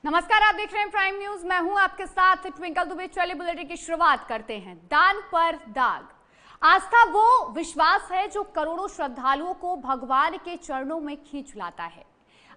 नमस्कार, आप देख रहे हैं प्राइम न्यूज। मैं हूं आपके साथ ट्विंकल दुबे। चलिए बुलेटिन की शुरुआत करते हैं। दान पर दाग। आस्था वो विश्वास है जो करोड़ों श्रद्धालुओं को भगवान के चरणों में खींच लाता है।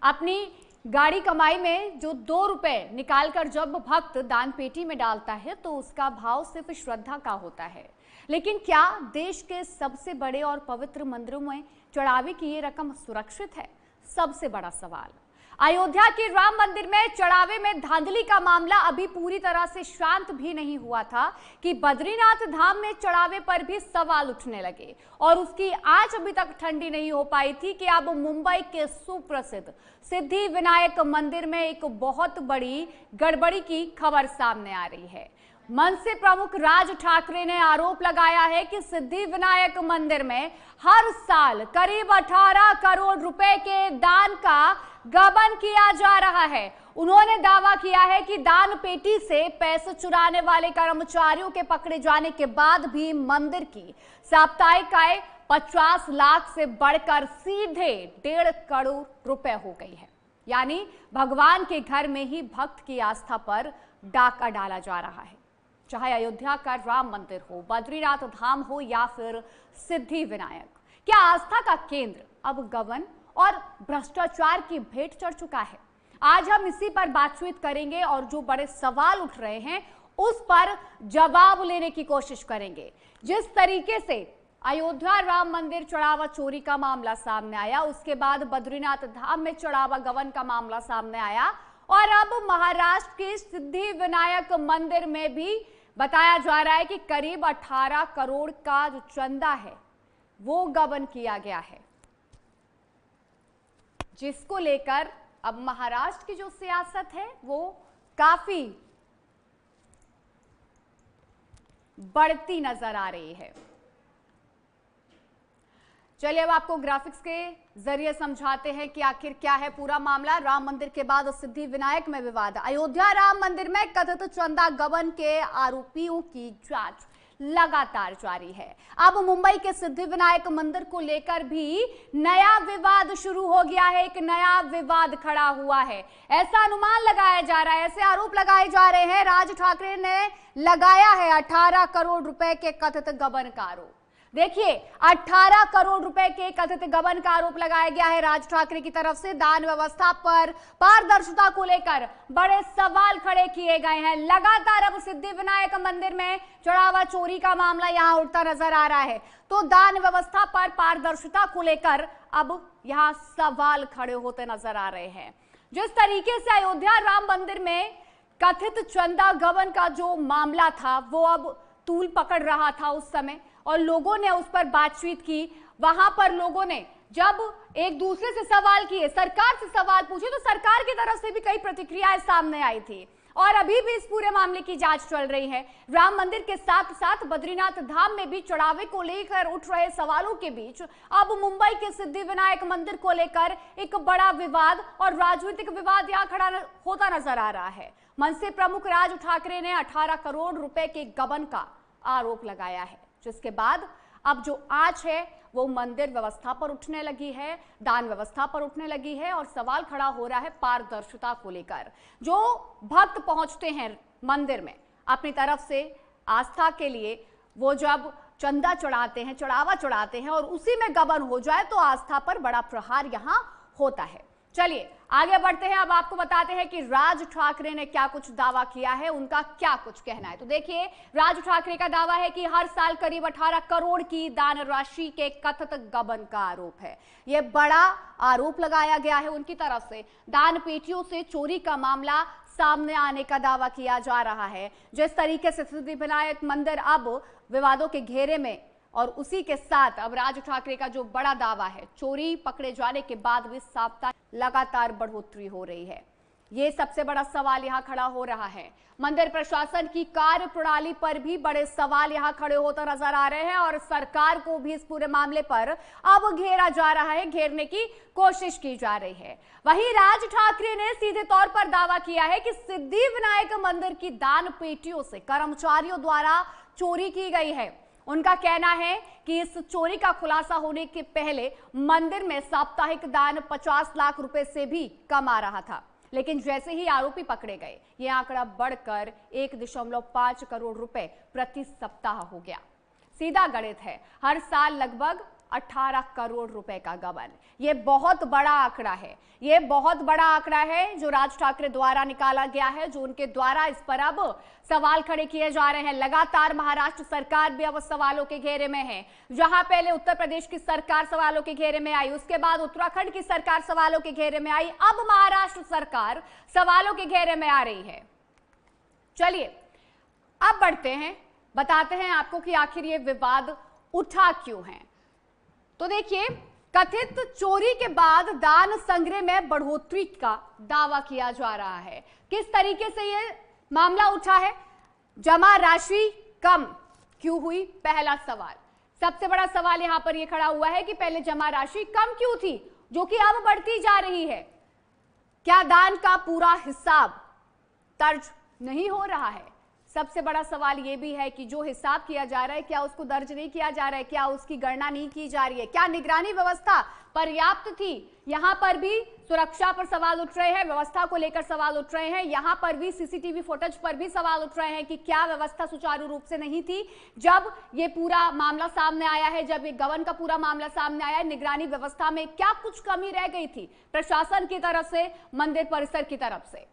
अपनी गाड़ी कमाई में जो 2 रुपए निकालकर जब भक्त दान पेटी में डालता है तो उसका भाव सिर्फ श्रद्धा का होता है। लेकिन क्या देश के सबसे बड़े और पवित्र मंदिरों में चढ़ावे की ये रकम सुरक्षित है? सबसे बड़ा सवाल। अयोध्या के राम मंदिर में चढ़ावे में धांधली का मामला अभी पूरी तरह से शांत भी नहीं हुआ था कि बद्रीनाथ धाम में चढ़ावे पर भी सवाल उठने लगे और उसकी आंच अभी तक ठंडी नहीं हो पाई थी कि अब मुंबई के सुप्रसिद्ध सिद्धि विनायक मंदिर में एक बहुत बड़ी गड़बड़ी की खबर सामने आ रही है। मनसे प्रमुख राज ठाकरे ने आरोप लगाया है कि सिद्धि विनायक मंदिर में हर साल करीब 18 करोड़ रुपए के दान का गबन किया जा रहा है। उन्होंने दावा किया है कि दान पेटी से पैसे चुराने वाले कर्मचारियों के पकड़े जाने के बाद भी मंदिर की साप्ताहिक आय 50 लाख से बढ़कर सीधे 1.5 करोड़ रुपए हो गई है। यानी भगवान के घर में ही भक्त की आस्था पर डाका डाला जा रहा है। चाहे अयोध्या का राम मंदिर हो, बद्रीनाथ धाम हो या फिर सिद्धि विनायक, क्या आस्था का केंद्र अब गबन और भ्रष्टाचार की भेंट चढ़ चुका है? आज हम इसी पर बातचीत करेंगे और जो बड़े सवाल उठ रहे हैं उस पर जवाब लेने की कोशिश करेंगे। जिस तरीके से अयोध्या राम मंदिर चढ़ावा चोरी का मामला सामने आया, उसके बाद बद्रीनाथ धाम में चढ़ावा गबन का मामला सामने आया और अब महाराष्ट्र के सिद्धि विनायक मंदिर में भी बताया जा रहा है कि करीब 18 करोड़ का जो चंदा है वो गबन किया गया है, जिसको लेकर अब महाराष्ट्र की जो सियासत है वो काफी बढ़ती नजर आ रही है। चलिए अब आपको ग्राफिक्स के जरिए समझाते हैं कि आखिर क्या है पूरा मामला। राम मंदिर के बाद सिद्धि विनायक में विवाद। अयोध्या राम मंदिर में कथित चंदा गबन के आरोपियों की जांच लगातार जारी है। अब मुंबई के सिद्धि विनायक मंदिर को लेकर भी नया विवाद शुरू हो गया है। एक नया विवाद खड़ा हुआ है, ऐसा अनुमान लगाया जा रहा है, ऐसे आरोप लगाए जा रहे हैं। राज ठाकरे ने लगाया है 18 करोड़ रुपए के कथित गबन का आरोप। देखिए, 18 करोड़ रुपए के कथित गबन का आरोप लगाया गया है राज ठाकरे की तरफ से। दान व्यवस्था पर पारदर्शिता को लेकर बड़े सवाल खड़े किए गए हैं। लगातार अब सिद्धि विनायक मंदिर में चढ़ावा चोरी का मामला यहां उठता नजर आ रहा है, तो दान व्यवस्था पर पारदर्शिता को लेकर अब यहां सवाल खड़े होते नजर आ रहे हैं। जिस तरीके से अयोध्या राम मंदिर में कथित चंदा गबन का जो मामला था वो अब तूल पकड़ रहा था उस समय, और लोगों ने उस पर बातचीत की। वहां पर लोगों ने जब एक दूसरे से सवाल किए, सरकार से सवाल पूछे, तो सरकार की तरफ से भी कई प्रतिक्रियाएं सामने आई थी और अभी भी इस पूरे मामले की जांच चल रही है। राम मंदिर के साथ साथ बद्रीनाथ धाम में भी चढ़ावे को लेकर उठ रहे सवालों के बीच अब मुंबई के सिद्धि विनायक मंदिर को लेकर एक बड़ा विवाद और राजनीतिक विवाद यहां खड़ा होता नजर आ रहा है। मनसे प्रमुख राज ठाकरे ने 18 करोड़ रुपए के गबन का आरोप लगाया है, जिसके बाद अब जो आंच है वो मंदिर व्यवस्था पर उठने लगी है, दान व्यवस्था पर उठने लगी है और सवाल खड़ा हो रहा है पारदर्शिता को लेकर। जो भक्त पहुंचते हैं मंदिर में अपनी तरफ से आस्था के लिए, वो जब चंदा चढ़ाते हैं, चढ़ावा चढ़ाते हैं और उसी में गबन हो जाए तो आस्था पर बड़ा प्रहार यहां होता है। चलिए आगे बढ़ते हैं। अब आपको बताते हैं कि राज ठाकरे ने क्या कुछ दावा किया है, उनका क्या कुछ कहना है। तो देखिए, राज ठाकरे का दावा है कि हर साल करीब 18 करोड़ की दान राशि के कथित गबन का आरोप है। यह बड़ा आरोप लगाया गया है उनकी तरफ से। दान पेटियों से चोरी का मामला सामने आने का दावा किया जा रहा है। जिस तरीके से सिद्धि विनायक मंदिर अब विवादों के घेरे में, और उसी के साथ अब राज ठाकरे का जो बड़ा दावा है, चोरी पकड़े जाने के बाद भी साप्ताहिक लगातार बढ़ोतरी हो रही है। ये सबसे बड़ा सवाल यहां खड़ा हो रहा है। मंदिर प्रशासन की कार्य प्रणाली पर भी बड़े सवाल यहां खड़े होते नजर आ रहे हैं और सरकार को भी इस पूरे मामले पर अब घेरा जा रहा है, घेरने की कोशिश की जा रही है। वहीं राज ठाकरे ने सीधे तौर पर दावा किया है कि सिद्धि विनायक मंदिर की दान पेटियों से कर्मचारियों द्वारा चोरी की गई है। उनका कहना है कि इस चोरी का खुलासा होने के पहले मंदिर में साप्ताहिक दान 50 लाख रुपए से भी कम आ रहा था। लेकिन जैसे ही आरोपी पकड़े गए, ये आंकड़ा बढ़कर 1.5 करोड़ रुपए प्रति सप्ताह हो गया। सीधा गणित है, हर साल लगभग 18 करोड़ रुपए का गबन। ये बहुत बड़ा आंकड़ा है, ये बहुत बड़ा आंकड़ा है जो राज ठाकरे द्वारा निकाला गया है, जो उनके द्वारा इस पर अब सवाल खड़े किए जा रहे हैं। लगातार महाराष्ट्र सरकार भी अब सवालों के घेरे में है। जहां पहले उत्तर प्रदेश की सरकार सवालों के घेरे में आई, उसके बाद उत्तराखंड की सरकार सवालों के घेरे में आई, अब महाराष्ट्र सरकार सवालों के घेरे में आ रही है। चलिए अब बढ़ते हैं, बताते हैं आपको कि आखिर ये विवाद उठा क्यों है। तो देखिए, कथित चोरी के बाद दान संग्रह में बढ़ोतरी का दावा किया जा रहा है। किस तरीके से ये मामला उठा है? जमा राशि कम क्यों हुई, पहला सवाल। सबसे बड़ा सवाल यहां पर यह खड़ा हुआ है कि पहले जमा राशि कम क्यों थी, जो कि अब बढ़ती जा रही है। क्या दान का पूरा हिसाब दर्ज नहीं हो रहा है? सबसे बड़ा सवाल यह भी है कि जो हिसाब किया जा रहा है, क्या उसको दर्ज नहीं किया जा रहा है, क्या उसकी गणना नहीं की जा रही है, क्या निगरानी व्यवस्था पर्याप्त थी? यहां पर भी सुरक्षा पर सवाल उठ रहे हैं, व्यवस्था को लेकर सवाल उठ रहे हैं। यहां पर भी सीसीटीवी फुटेज पर भी सवाल उठ रहे हैं कि क्या व्यवस्था सुचारू रूप से नहीं थी जब ये पूरा मामला सामने आया है, जब ये गबन का पूरा मामला सामने आया है। निगरानी व्यवस्था में क्या कुछ कमी रह गई थी प्रशासन की तरफ से, मंदिर परिसर की तरफ से?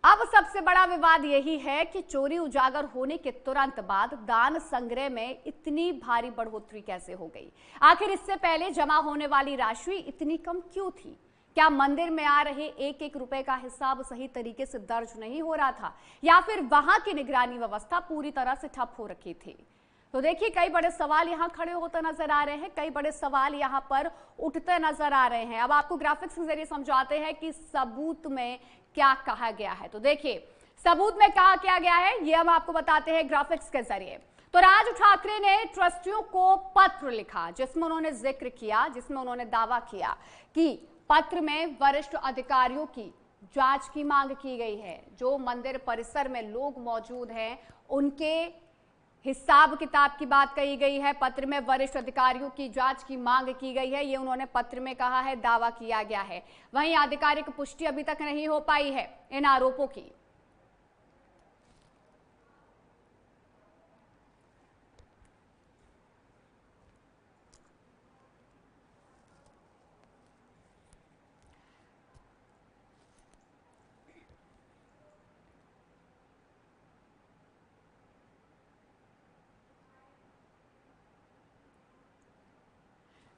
अब सबसे बड़ा विवाद यही है कि चोरी उजागर होने के तुरंत बाद दान संग्रह में इतनी भारी बढ़ोतरी कैसे हो गई? आखिर इससे पहले जमा होने वाली राशि इतनी कम क्यों थी? क्या मंदिर में आ रहे एक एक रुपए का हिसाब सही तरीके से दर्ज नहीं हो रहा था, या फिर वहां की निगरानी व्यवस्था पूरी तरह से ठप हो रखी थी? तो देखिए, कई बड़े सवाल यहां खड़े होते नजर आ रहे हैं, कई बड़े सवाल यहां पर उठते नजर आ रहे हैं। अब आपको ग्राफिक्स के जरिए समझाते हैं कि सबूत में क्या कहा गया है। तो देखिए, सबूत में कहा क्या गया है, ये हम आपको बताते हैं ग्राफिक्स के जरिए। तो राज ठाकरे ने ट्रस्टियों को पत्र लिखा, जिसमें उन्होंने जिक्र किया, जिसमें उन्होंने दावा किया कि पत्र में वरिष्ठ अधिकारियों की जांच की मांग की गई है। जो मंदिर परिसर में लोग मौजूद हैं, उनके हिसाब किताब की बात कही गई है। पत्र में वरिष्ठ अधिकारियों की जांच की मांग की गई है, ये उन्होंने पत्र में कहा है, दावा किया गया है। वहीं आधिकारिक पुष्टि अभी तक नहीं हो पाई है इन आरोपों की।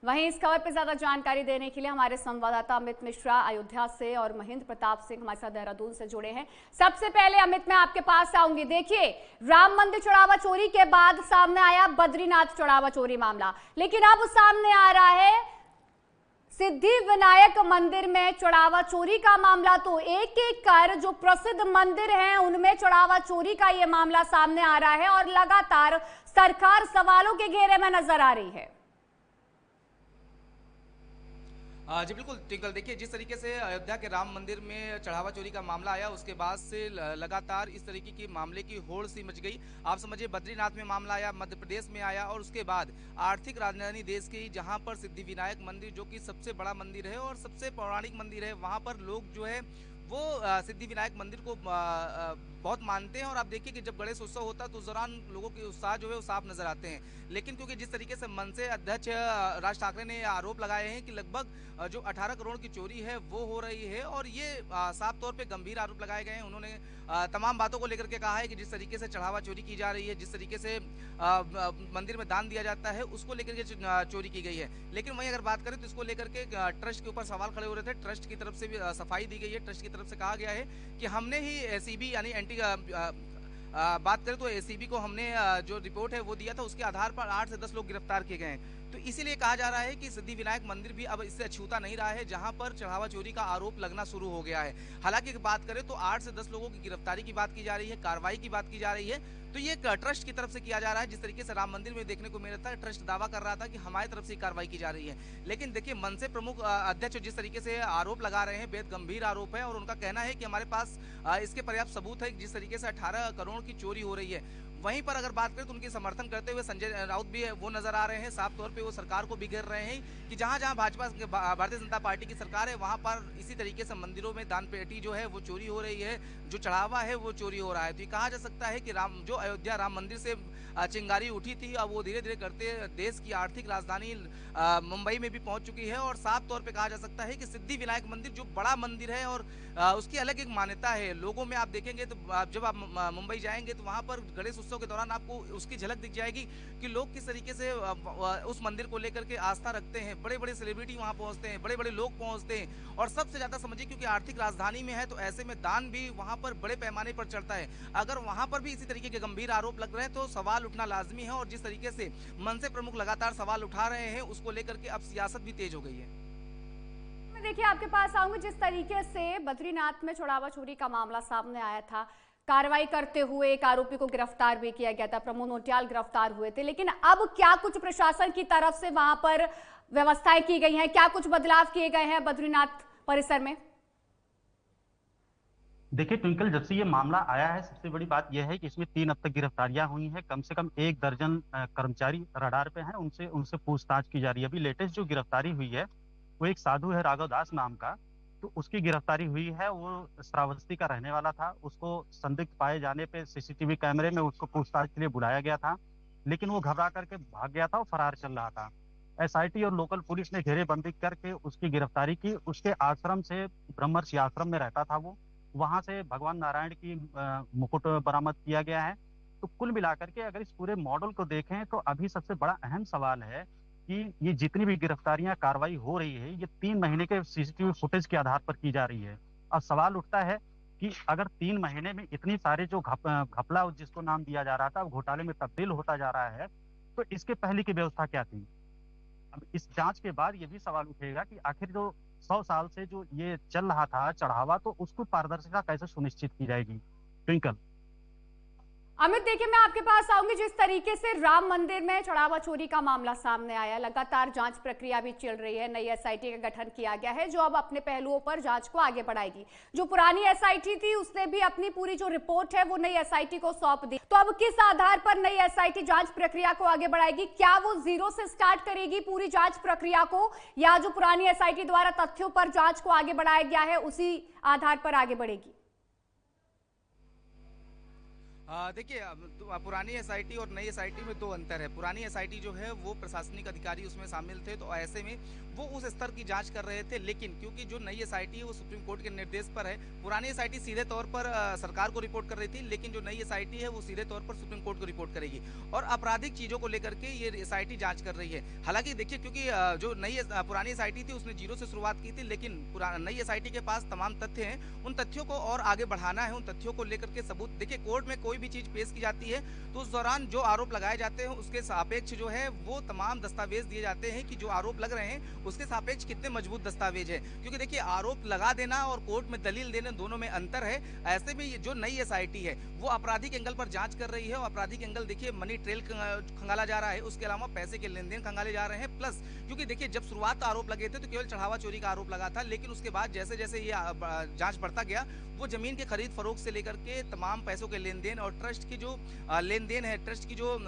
वहीं इस खबर पर ज्यादा जानकारी देने के लिए हमारे संवाददाता अमित मिश्रा अयोध्या से और महेंद्र प्रताप सिंह हमारे साथ देहरादून से जुड़े हैं। सबसे पहले अमित, मैं आपके पास आऊंगी। देखिए, राम मंदिर चढ़ावा चोरी के बाद सामने आया बद्रीनाथ चढ़ावा चोरी मामला, लेकिन अब सामने आ रहा है सिद्धि विनायक मंदिर में चढ़ावा चोरी का मामला। तो एक एक कर जो प्रसिद्ध मंदिर हैं उनमें चढ़ावा चोरी का यह मामला सामने आ रहा है और लगातार सरकार सवालों के घेरे में नजर आ रही है। जी बिल्कुल ट्विंकल, देखिए जिस तरीके से अयोध्या के राम मंदिर में चढ़ावा चोरी का मामला आया, उसके बाद से लगातार इस तरीके की मामले की होड़ सी मच गई। आप समझिए, बद्रीनाथ में मामला आया, मध्य प्रदेश में आया, और उसके बाद आर्थिक राजधानी देश की जहां पर सिद्धि विनायक मंदिर, जो कि सबसे बड़ा मंदिर है और सबसे पौराणिक मंदिर है, वहां पर लोग जो है वो सिद्धि विनायक मंदिर को बहुत मानते हैं। और आप देखिए कि जब गणेश उत्सव होता है तो उस दौरान लोगों के उत्साह जो है वो साफ नजर आते हैं। लेकिन क्योंकि जिस तरीके से मन से अध्यक्ष राज ठाकरे ने आरोप लगाए हैं कि लगभग जो 18 करोड़ की चोरी है वो हो रही है, और ये साफ तौर पे गंभीर आरोप लगाए गए हैं। उन्होंने तमाम बातों को लेकर के कहा है कि जिस तरीके से चढ़ावा चोरी की जा रही है, जिस तरीके से मंदिर में दान दिया जाता है, उसको लेकर के चोरी की गई है। लेकिन वहीं अगर बात करें तो इसको लेकर के ट्रस्ट के ऊपर सवाल खड़े हो रहे थे। ट्रस्ट की तरफ से भी सफाई दी गई है। ट्रस्ट की तरफ से कहा गया है कि हमने ही एसीबी यानी एंटी बात करें तो एसीबी को हमने जो रिपोर्ट है वो दिया था, उसके आधार पर 8 से 10 लोग गिरफ्तार किए गए हैं। तो इसीलिए कहा जा रहा है कि सिद्धि विनायक मंदिर भी अब इससे अछूता नहीं रहा है, जहां पर चढ़ावा चोरी का आरोप लगना शुरू हो गया है। हालांकि बात करें तो 8 से 10 लोगों की गिरफ्तारी की बात की जा रही है, कार्रवाई की बात की जा रही है। तो ये ट्रस्ट की तरफ से किया जा रहा है। जिस तरीके से राम मंदिर में देखने को मिल रहा था, ट्रस्ट दावा कर रहा था कि हमारी तरफ से कार्रवाई की जा रही है। लेकिन देखिए, मन से प्रमुख अध्यक्ष जिस तरीके से आरोप लगा रहे हैं, बेहद गंभीर आरोप है, और उनका कहना है कि हमारे पास इसके पर्याप्त सबूत है। जिस तरीके से 18 करोड़ की चोरी हो रही है, वहीं पर अगर बात करें तो उनकी समर्थन करते हुए संजय राउत भी वो नजर आ रहे हैं, साफ तौर पे वो सरकार को भी घेर रहे हैं कि जहां जहां भारतीय जनता पार्टी की सरकार है वहां पर इसी तरीके से मंदिरों में दान पेटी जो है वो चोरी हो रही है, जो चढ़ावा है वो चोरी हो रहा है। तो ये कहा जा सकता है कि जो अयोध्या राम मंदिर से चिंगारी उठी थी, अब वो धीरे धीरे करते देश की आर्थिक राजधानी मुंबई में भी पहुंच चुकी है। और साफ तौर पे कहा जा सकता है कि सिद्धि विनायक मंदिर जो बड़ा मंदिर है और उसकी अलग एक मान्यता है। लोगों में आप देखेंगे तो जब आप मुंबई जाएंगे तो वहां पर गणेश उत्सव के दौरान आपको उसकी झलक दिख जाएगी कि लोग किस तरीके से उस मंदिर को लेकर के आस्था रखते हैं। बड़े बड़े सेलिब्रिटी वहां पहुंचते हैं, बड़े बड़े लोग पहुंचते हैं, और सबसे ज्यादा समझिए क्योंकि आर्थिक राजधानी में है तो ऐसे में दान भी वहां पर बड़े पैमाने पर चढ़ता है। अगर वहां पर भी इसी तरीके के गंभीर आरोप लग रहे हैं तो सवाल उठना लाजमी है, और जिस तरीके से मनसे प्रमुख लगातार सवाल उठा रहे हैं उसको लेकर के अब सियासत भी तेज हो गई है। मैं देखिए आपके पास आऊंगी, जिस तरीके से बद्रीनाथ में चढ़ावा चोरी का मामला सामने आया था, कार्रवाई करते हुए एक आरोपी को गिरफ्तार भी किया गया था, प्रमोद नौटियाल गिरफ्तार हुए थे, लेकिन अब क्या कुछ प्रशासन की तरफ से वहां पर व्यवस्थाएं की गई हैं, क्या कुछ बदलाव किए गए हैं बद्रीनाथ परिसर में? देखिए ट्विंकल, जब से ये मामला आया है सबसे बड़ी बात यह है कि इसमें 3 अब तक गिरफ्तारियां हुई हैं। कम से कम 1 दर्जन कर्मचारी रडार पे हैं, उनसे उनसे पूछताछ की जा रही है। अभी लेटेस्ट जो गिरफ्तारी हुई है वो एक साधु है राघव दास नाम का, तो उसकी गिरफ्तारी हुई है। वो श्रावस्ती का रहने वाला था, उसको संदिग्ध पाए जाने पे सीसीटीवी कैमरे में उसको पूछताछ के लिए बुलाया गया था, लेकिन वो घबरा करके भाग गया था और फरार चल रहा था। एसआईटी और लोकल पुलिस ने घेरेबंदी करके उसकी गिरफ्तारी की। उसके आश्रम से, ब्रह्मर्षि आश्रम में रहता था वो, वहां से भगवान नारायण की मुकुट बरामद किया गया है। तो कुल मिलाकर के अगर इस पूरे मॉडल को देखें तो अभी सबसे बड़ा अहम सवाल है कि ये जितनी भी गिरफ्तारियां, कार्रवाई हो रही है, ये 3 महीने के सीसीटीवी फुटेज के आधार पर की जा रही है। अब सवाल उठता है कि अगर 3 महीने में इतनी सारे जो घपला जिसको नाम दिया जा रहा था वो घोटाले में तब्दील होता जा रहा है, तो इसके पहले की व्यवस्था क्या थी? अब इस जांच के बाद ये भी सवाल उठेगा कि आखिर जो 100 साल से जो ये चल रहा था चढ़ावा, तो उसको पारदर्शिता कैसे सुनिश्चित की जाएगी? ट्विंकल। अमित, देखिए मैं आपके पास आऊंगी, जिस तरीके से राम मंदिर में चढ़ावा चोरी का मामला सामने आया, लगातार जांच प्रक्रिया भी चल रही है, नई एसआईटी का गठन किया गया है जो अब अपने पहलुओं पर जांच को आगे बढ़ाएगी। जो पुरानी एसआईटी थी उसने भी अपनी पूरी जो रिपोर्ट है वो नई एसआईटी को सौंप दी, तो अब किस आधार पर नई एसआईटी जांच प्रक्रिया को आगे बढ़ाएगी? क्या वो जीरो से स्टार्ट करेगी पूरी जांच प्रक्रिया को, या जो पुरानी एसआईटी द्वारा तथ्यों पर जांच को आगे बढ़ाया गया है उसी आधार पर आगे बढ़ेगी? देखिए, पुरानी एसआईटी और नई एसआईटी में 2 अंतर है। पुरानी एसआईटी जो है वो प्रशासनिक अधिकारी उसमें शामिल थे, तो ऐसे में वो उस स्तर की जांच कर रहे थे, लेकिन क्योंकि जो नई एसआईटी है वो सुप्रीम कोर्ट के निर्देश पर है। पुरानी एसआईटी सीधे तौर पर सरकार को रिपोर्ट कर रही थी, लेकिन जो नई एसआईटी है वो सीधे तौर पर सुप्रीम कोर्ट को रिपोर्ट करेगी और आपराधिक चीजों को लेकर के ये एसआईटी जांच कर रही है। हालांकि देखिए, क्योंकि जो पुरानी एसआईटी थी उसने जीरो से शुरुआत की थी, लेकिन नई एसआईटी के पास तमाम तथ्य हैं, उन तथ्यों को और आगे बढ़ाना है। उन तथ्यों को लेकर के सबूत, देखिए कोर्ट में कोई भी चीज पेश की जाती है तो उस दौरान जो आरोप लगाए जाते हैं उसके सापेक्ष जो है वो तमाम दस्तावेज दिए जाते हैं कि जो आरोप लग रहे हैं उसके सापेक्ष कितने मजबूत दस्तावेज है। क्योंकि देखिए, आरोप लगा देना और कोर्ट में दलील देना दोनों में अंतर है। ऐसे में ये जो नई एसआईटी है वो आपराधिक एंगल पर जांच कर रही है, और आपराधिक एंगल देखिए मनी ट्रेल खंगाला जा रहा है, उसके अलावा पैसे के लेन देन खंगाले जा रहे हैं। प्लस क्योंकि देखिए, जब शुरुआत आरोप लगे थे तो केवल चढ़ावा चोरी का आरोप लगा था, लेकिन उसके बाद जैसे जैसे ये जांच बढ़ता गया वो जमीन के खरीद फरोख्त से लेकर के तमाम पैसों के लेन देन और ट्रस्ट की जो लेन देन है, ट्रस्ट की जो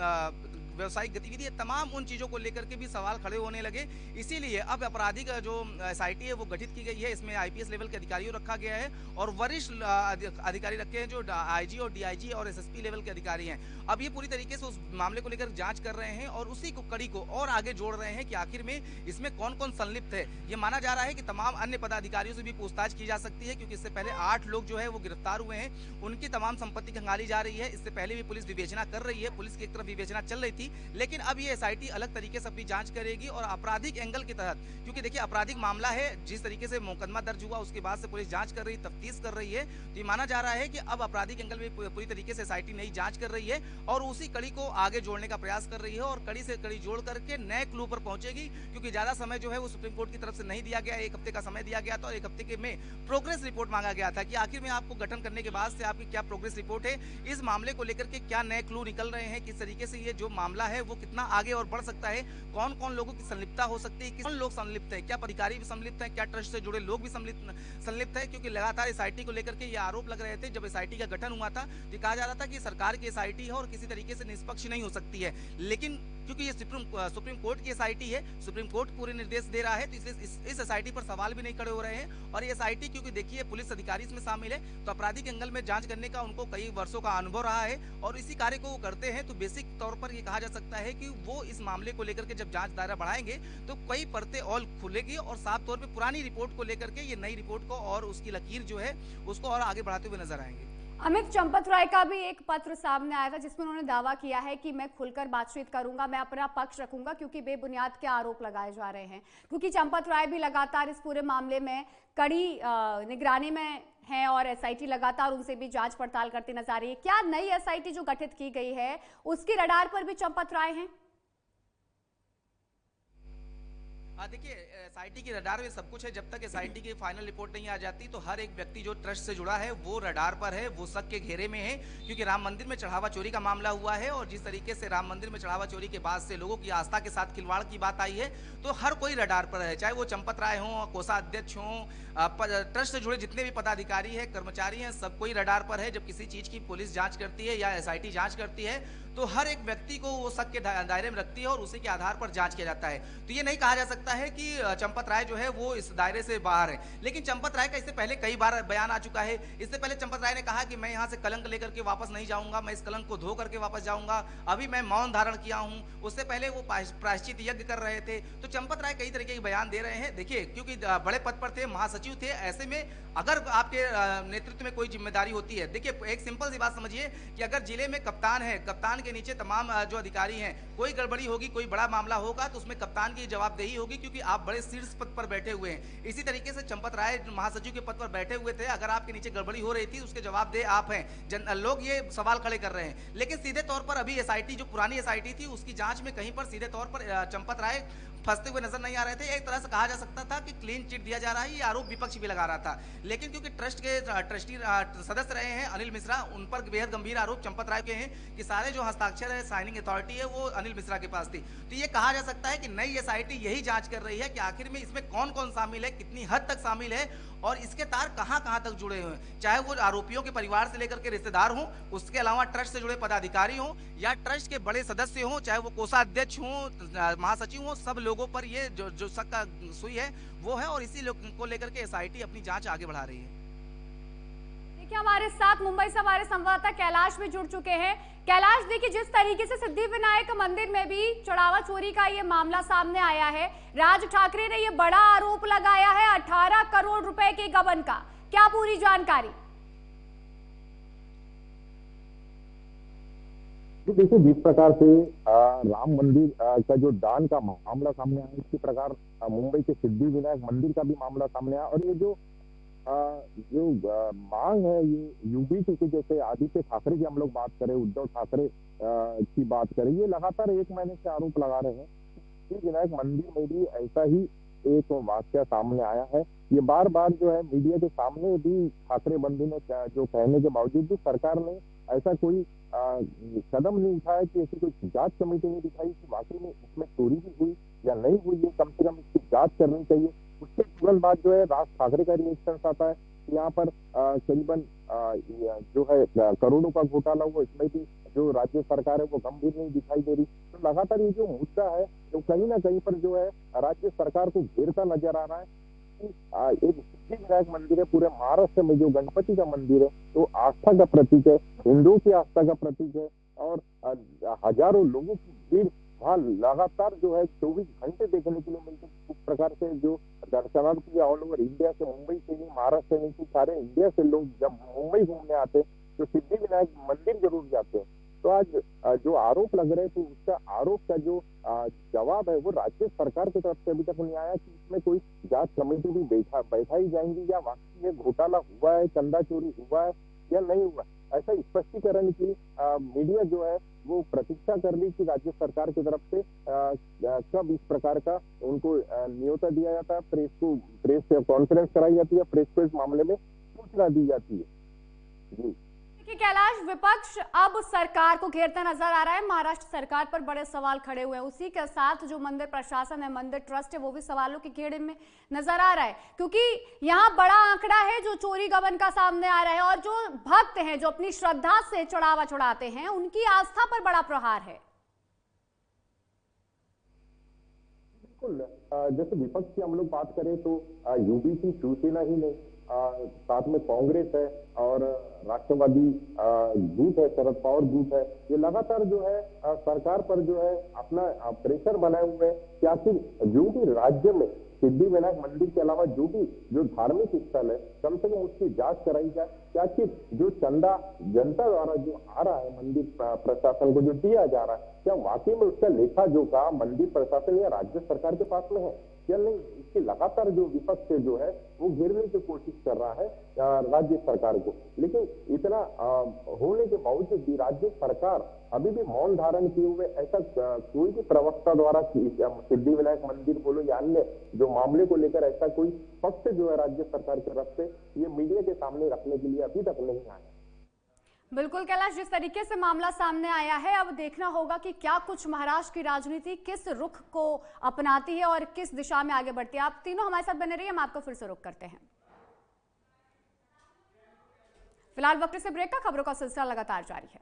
व्यवसायिक गतिविधि है, तमाम उन चीजों को लेकर के भी सवाल खड़े होने लगे। इसीलिए अब आपराधिक जो एसआईटी है वो गठित की गई है। इसमें आईपीएस लेवल के अधिकारियों रखा गया है और वरिष्ठ अधिकारी रखे हैं जो आईजी और डीआईजी और एसएसपी लेवल के अधिकारी हैं। अब ये पूरी तरीके से उस मामले को लेकर जांच कर रहे हैं और उसी को कड़ी को और आगे जोड़ रहे हैं कि आखिर में इसमें कौन कौन संलिप्त है। ये माना जा रहा है कि तमाम अन्य पदाधिकारियों से भी पूछताछ की जा सकती है, क्योंकि इससे पहले 8 लोग जो है वो गिरफ्तार हुए हैं, उनकी तमाम संपत्ति खंगाली जा रही है। इससे पहले भी पुलिस विवेचना कर रही है, पुलिस की एक तरफ विवेचना चल रही थी, लेकिन अब ये एसआईटी अलग तरीके से अपनी जांच करेगी और आपराधिक एंगल के तहत, क्योंकि देखिए आपराधिक मामला है, जिस तरीके से मुकदमा दर्ज हुआ उसके बाद से पुलिस जांच कर रही, तफ्तीश कर रही है, तो ये माना जा रहा है कि अब आपराधिक एंगल में पूरी तरीके से एसआईटी नई जांच कर रही है और उसी कड़ी को आगे जोड़ने का प्रयास कर रही है और कड़ी से कड़ी जोड़ करके नए क्लू पर पहुंचेगी। क्योंकि ज्यादा समय जो है वो सुप्रीम कोर्ट की तरफ से नहीं दिया गया, 1 हफ्ते का समय दिया गया था और 1 हफ्ते के में प्रोग्रेस रिपोर्ट मांगा गया था कि आखिर में आपको गठन करने के बाद से आपकी क्या प्रोग्रेस रिपोर्ट है, इस मामले को लेकर के क्या नए क्लू निकल रहे हैं, किस तरीके से ये जो मामला मामला है वो कितना आगे और बढ़ सकता है, कौन कौन लोगों की संलिप्तता हो सकती है, किन लोग संलिप्त है, क्या अधिकारी भी संलिप्त है, क्या ट्रस्ट से जुड़े लोग भी संलिप्त है। क्योंकि लगातार एसआईटी को लेकर के ये आरोप लग रहे थे। जब एसआईटी का गठन हुआ था तो कहा जा रहा था कि सरकार की एसआईटी है और किसी तरीके से निष्पक्ष नहीं हो सकती है, लेकिन क्योंकि ये सुप्रीम कोर्ट की एसआईटी है, सुप्रीम कोर्ट पूरे निर्देश दे रहा है, तो इसलिए इस एसआईटी पर सवाल भी नहीं खड़े हो रहे हैं। और ये एसआईटी क्योंकि देखिए पुलिस अधिकारी इसमें शामिल है, तो आपराधिक एंगल में जांच करने का उनको कई वर्षों का अनुभव रहा है और इसी कार्य को वो करते हैं। तो बेसिक तौर पर ये कहा जा सकता है कि वो इस मामले को लेकर के जब जांच दायरा बढ़ाएंगे तो कई परतें और खुलेगी और साफ तौर पर पुरानी रिपोर्ट को लेकर के ये नई रिपोर्ट को और उसकी लकीर जो है उसको और आगे बढ़ाते हुए नजर आएंगे। अमित, चंपत राय का भी एक पत्र सामने आया था जिसमें उन्होंने दावा किया है कि मैं खुलकर बातचीत करूंगा, मैं अपना पक्ष रखूंगा क्योंकि बेबुनियाद के आरोप लगाए जा रहे हैं। क्योंकि चंपत राय भी लगातार इस पूरे मामले में कड़ी निगरानी में हैं और एसआईटी लगातार उनसे भी जांच पड़ताल करती नजर आ रही है। क्या नई एसआईटी जो गठित की गई है उसकी रडार पर भी चंपत राय हैं? देखिए एसआईटी की रडार में सब कुछ है। जब तक एसआईटी की फाइनल रिपोर्ट नहीं आ जाती तो हर एक व्यक्ति जो ट्रस्ट से जुड़ा है वो रडार पर है, वो शक के घेरे में है। क्योंकि राम मंदिर में चढ़ावा चोरी का मामला हुआ है और जिस तरीके से राम मंदिर में चढ़ावा चोरी के बाद से लोगों की आस्था के साथ खिलवाड़ की बात आई है, तो हर कोई रडार पर है, चाहे वो चंपत राय हो, कोषाध्यक्ष हो, ट्रस्ट से जुड़े जितने भी पदाधिकारी हैं, कर्मचारी हैं, सब कोई रडार पर है। जब किसी चीज की पुलिस जांच करती है या एसआईटी जांच करती है तो हर एक व्यक्ति को वो शक के दायरे में रखती है और उसी के आधार पर जांच किया जाता है। तो ये नहीं कहा जा सकता है कि चंपत राय जो है वो इस दायरे से बाहर है। लेकिन चंपत राय का इससे पहले कई बार बयान आ चुका है। इससे पहले चंपत राय ने कहा कि मैं यहाँ से कलंक लेकर के वापस नहीं जाऊंगा, मैं इस कलंक को धो करके वापस जाऊंगा, अभी मैं मौन धारण किया हूँ। उससे पहले वो प्रायश्चित यज्ञ कर रहे थे। तो चंपत राय कई तरीके के बयान दे रहे हैं। देखिए क्योंकि बड़े पद पर थे, महासचिव थे, ऐसे में अगर आपके नेतृत्व में कोई जिम्मेदारी होती है, देखिए एक सिंपल सी बात समझिए कि अगर जिले में कप्तान है, कप्तान के नीचे तमाम जो अधिकारी हैं, कोई गड़बड़ी होगी, कोई बड़ा मामला होगा तो उसमें कप्तान की जवाबदेही होगी क्योंकि आप बड़े शीर्ष पद पर बैठे हुए हैं। इसी तरीके से चंपत राय महासचिव के पद पर बैठे हुए थे, अगर आपके नीचे गड़बड़ी हो रही थी उसके जवाबदेह आप हैं। लोग ये सवाल खड़े कर रहे हैं। लेकिन सीधे तौर पर अभी एसआईटी जो पुरानी एसआईटी थी उसकी जांच में कहीं पर सीधे तौर पर चंपत राय फंसते हुए नजर नहीं आ रहे थे। एक तरह से कहा जा सकता था कि क्लीन चिट दिया जा रहा है, ये आरोप विपक्ष भी लगा रहा था। लेकिन क्योंकि ट्रस्ट के ट्रस्टी सदस्य रहे हैं अनिल मिश्रा, उन पर बेहद गंभीर आरोप चंपत राय के हैं कि सारे जो हस्ताक्षर है, साइनिंग अथॉरिटी है, वो अनिल मिश्रा के पास थी। तो ये कहा जा सकता है कि नई एसआईटी यही जांच कर रही है कि आखिर में इसमें कौन कौन शामिल है, कितनी हद तक शामिल है और इसके तार कहां कहां तक जुड़े हुए हैं, चाहे वो आरोपियों के परिवार से लेकर के रिश्तेदार हों, उसके अलावा ट्रस्ट से जुड़े पदाधिकारी हों या ट्रस्ट के बड़े सदस्य हों, चाहे वो कोषाध्यक्ष हों, महासचिव हों, सब लोगों पर ये जो शक का सुई है वो है और इसी को लेकर के एसआईटी अपनी जांच आगे बढ़ा रही है। देखिए हमारे साथ मुंबई से हमारे संवाददाता कैलाश भी जुड़ चुके हैं। कैलाश, देखिए जिस तरीके से सिद्धिविनायक मंदिर में भी चढ़ावा चोरी का ये मामला सामने आया है, राज ठाकरे ने ये बड़ा आरोप लगाया है 18 करोड़ रुपए के गबन का, क्या पूरी जानकारी? देखिए जिस प्रकार से राम मंदिर का जो दान का मामला सामने आया, इसी प्रकार मुंबई के सिद्धिविनायक मंदिर का भी मामला सामने आया और ये जो मांग है, ये यूपी के जैसे आदित्य ठाकरे की हम लोग बात करें, उद्धव ठाकरे की बात करें, ये लगातार एक महीने से आरोप लगा रहे हैं। सिद्धिविनायक मंदिर में भी ऐसा ही एक वाकया सामने आया है। ये बार बार जो है मीडिया के सामने भी ठाकरे बंधु ने जो कहने के बावजूद भी सरकार ने ऐसा कोई कदम नहीं उठाया कि ऐसी कोई जांच कमेटी नहीं दिखाई कि वाकई में इसमें चोरी भी हुई या नहीं हुई, ये कम से कम इसकी जांच करनी चाहिए। उसके तुरंत बाद जो है राज ठाकरे का रिएक्शन आता है कि यहाँ पर करीबन जो है करोड़ों का घोटाला हुआ, इसमें भी जो राज्य सरकार है वो गंभीर नहीं दिखाई दे रही। तो लगातार ये जो मुद्दा है वो कहीं ना कहीं पर जो है राज्य सरकार को घेरता नजर आ रहा है। एक सिद्धिविनायक मंदिर है, पूरे महाराष्ट्र में जो गणपति का मंदिर है तो आस्था का प्रतीक है, हिंदुओं की आस्था का प्रतीक है और हजारों लोगों की भीड़ वहाँ लगातार जो है 24 घंटे देखने के लिए मिलते हैं। इस प्रकार से जो दर्शनार्थी ऑल ओवर इंडिया से, मुंबई से नहीं, महाराष्ट्र से नहीं, सारे इंडिया से लोग जब मुंबई घूमने आते हैं तो सिद्धिविनायक मंदिर जरूर जाते हैं। तो आज जो आरोप लग रहे हैं तो उसका आरोप का जो जवाब है वो राज्य सरकार की तरफ से अभी तक नहीं आया कि इसमें कोई जांच कमेटी भी बैठाई जाएंगी या वाकई ये घोटाला हुआ है, चंदा चोरी हुआ है या नहीं हुआ। ऐसा स्पष्टीकरण की मीडिया जो है वो प्रतीक्षा कर ली कि राज्य सरकार की तरफ से कब इस प्रकार का उनको न्योता दिया जाता है, प्रेस कॉन्फ्रेंस कराई जाती है, प्रेस को इस मामले में सूचना दी जाती है। जी कि कैलाश, विपक्ष अब सरकार को घेरता नजर आ रहा है। महाराष्ट्र सरकार पर बड़े सवाल खड़े हुए हैं। उसी के साथ जो मंदिर प्रशासन है, मंदिर ट्रस्ट है, वो भी सवालों के घेरे में नजर आ रहा है, क्योंकि यहाँ बड़ा आंकड़ा है जो चोरी गबन का सामने आ रहा है और जो भक्त हैं जो अपनी श्रद्धा से चढ़ावा चढ़ाते हैं, उनकी आस्था पर बड़ा प्रहार है। बिल्कुल, जैसे विपक्ष की हम लोग बात करें तो यूपी की शिवसेना ही नहीं, साथ में कांग्रेस है और राष्ट्रवादी गुट है, शरद पवार गुट है, ये लगातार जो है सरकार पर जो है अपना प्रेशर बनाए हुए हैं कि आखिर जो भी राज्य में सिद्धिविनायक मंदिर के अलावा जो धार्मिक स्थल है, कम से कम उसकी जांच कराई जाए। क्या कि जो चंदा जनता द्वारा जो आ रहा है मंदिर प्रशासन को जो दिया जा रहा है, क्या वाकई में उसका लेखा जोखा मंदिर प्रशासन या राज्य सरकार के पास में है या नहीं? इसकी लगातार जो विपक्ष से जो है वो घेरने की कोशिश कर रहा है राज्य सरकार को, लेकिन इतना होने के बावजूद भी राज्य सरकार अभी भी मौन धारण किए हुए, ऐसा कोई भी प्रवक्ता द्वारा सिद्धिविनायक मंदिर बोलो या अन्य जो मामले को लेकर ऐसा कोई पक्ष जो है राज्य सरकार की तरफ से ये मीडिया के सामने रखने के लिए अभी तक नहीं आया। बिल्कुल कैलाश, जिस तरीके से मामला सामने आया है, अब देखना होगा कि क्या कुछ महाराष्ट्र की राजनीति किस रुख को अपनाती है और किस दिशा में आगे बढ़ती है। आप तीनों हमारे साथ बने रहिए, हम आपको फिर से रुख करते हैं। फिलहाल वक्त से ब्रेक का, खबरों का सिलसिला लगातार जारी है।